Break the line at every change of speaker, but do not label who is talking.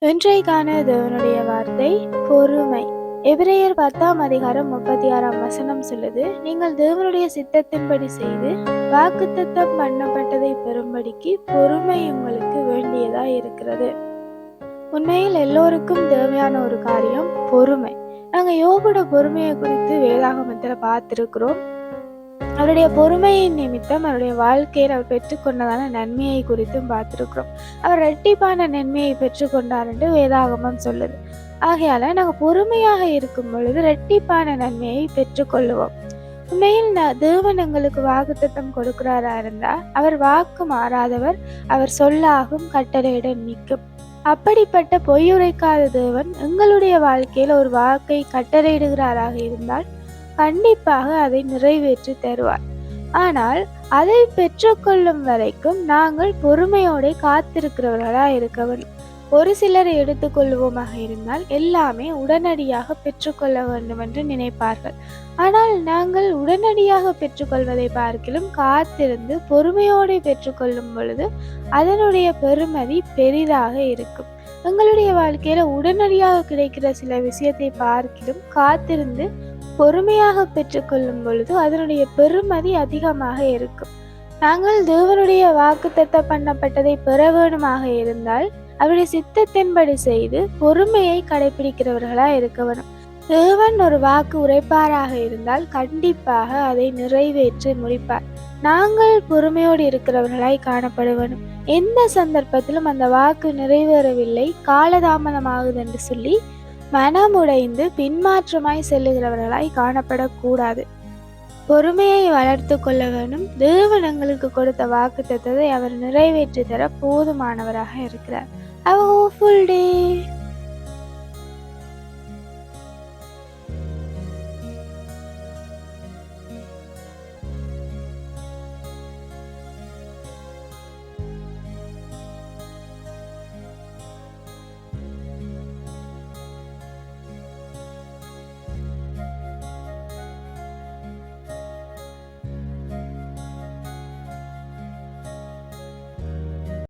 இன்றைக்கான தேவனுடைய வார்த்தை பொறுமை. எபிரேயர் 10:36 சொல்லுது, நீங்கள் தேவனுடைய சித்தத்தின்படி செய்து வாக்குத்தத்தம் பண்ணப்பட்டதை பெறும்படிக்கு பொறுமை உங்களுக்கு வேண்டியதா இருக்கிறது. உண்மையில் எல்லோருக்கும் தேவையான ஒரு காரியம் பொறுமை. நாங்க யோபோட பொறுமையை குறித்து வேதாகமத்துல பார்த்திருக்கிறோம். அவருடைய பொறுமையின் நிமித்தம் அவருடைய வாழ்க்கையில் அவர் பெற்றுக்கொண்டதான நன்மையை குறித்தும் பார்த்திருக்கிறோம். அவர் இரட்டிப்பான நன்மையை பெற்றுக்கொண்டார் என்று வேதாகமம் சொல்லுது. ஆகையால நாங்கள் பொறுமையாக இருக்கும் பொழுது இரட்டிப்பான நன்மையை பெற்றுக்கொள்ளுவோம். உண்மையில் தேவன் எங்களுக்கு வாக்குத்தத்தம் கொடுக்கிறாரா இருந்தா அவர் வாக்கு மாறாதவர், அவர் சொல்லாகும் கட்டளையிட நிற்கும். அப்படிப்பட்ட பொய்யுரைக்காத தேவன் எங்களுடைய வாழ்க்கையில் ஒரு வாக்கை கட்டளையிடுகிறாராக இருந்தால் கண்டிப்பாக அதை நிறைவேற்றி தருவார். ஆனால் அதை பெற்றுக்கொள்ளும் வரைக்கும் நாங்கள் பொறுமையோட காத்திருக்கிறவர்களா இருக்க வேண்டும். ஒரு சிலரை எடுத்துக்கொள்வோமாக இருந்தால் எல்லாமே உடனடியாக பெற்றுக்கொள்ள வேண்டும் என்று நினைப்பார்கள். ஆனால் நாங்கள் உடனடியாக பெற்றுக்கொள்வதை பார்க்கிலும் காத்திருந்து பொறுமையோடு பெற்றுக்கொள்ளும் பொழுது அதனுடைய பெருமதி பெரிதாக இருக்கும். எங்களுடைய வாழ்க்கையில உடனடியாக கிடைக்கிற சில விஷயத்தை பார்க்கிலும் காத்திருந்து பொறுமையாக பெற்றுக்கொள்ளும் பொழுது அதனுடைய பெருமதி அதிகமாக இருக்கும். நாங்கள் தேவனுடைய வாக்குத்தத்தம் பண்ணப்பட்டதை பெற வேண்டுமாக இருந்தால் அவருடைய சித்தத்தின்படி செய்து பொறுமையை கடைபிடிக்கிறவர்களா இருக்க வேண்டும். தேவன் ஒரு வாக்கு உரைப்பாராக இருந்தால் கண்டிப்பாக அதை நிறைவேற்றி முடிப்பார். நாங்கள் பொறுமையோடு இருக்கிறவர்களாய் காணப்பட வேண்டும். எந்த சந்தர்ப்பத்திலும் அந்த வாக்கு நிறைவேறவில்லை, காலதாமதமாகுது என்று சொல்லி மனமுடைந்து பின்மாற்றமாய் செல்லுகிறவர்களாய் காணப்படக்கூடாது. பொறுமையை வளர்த்து கொள்ள வேண்டும். தேவன் எங்களுக்கு கொடுத்த வாக்குத்தத்தத்தை அவர் நிறைவேற்றி தர போதுமானவராக இருக்கிறார். Have a wonderful day.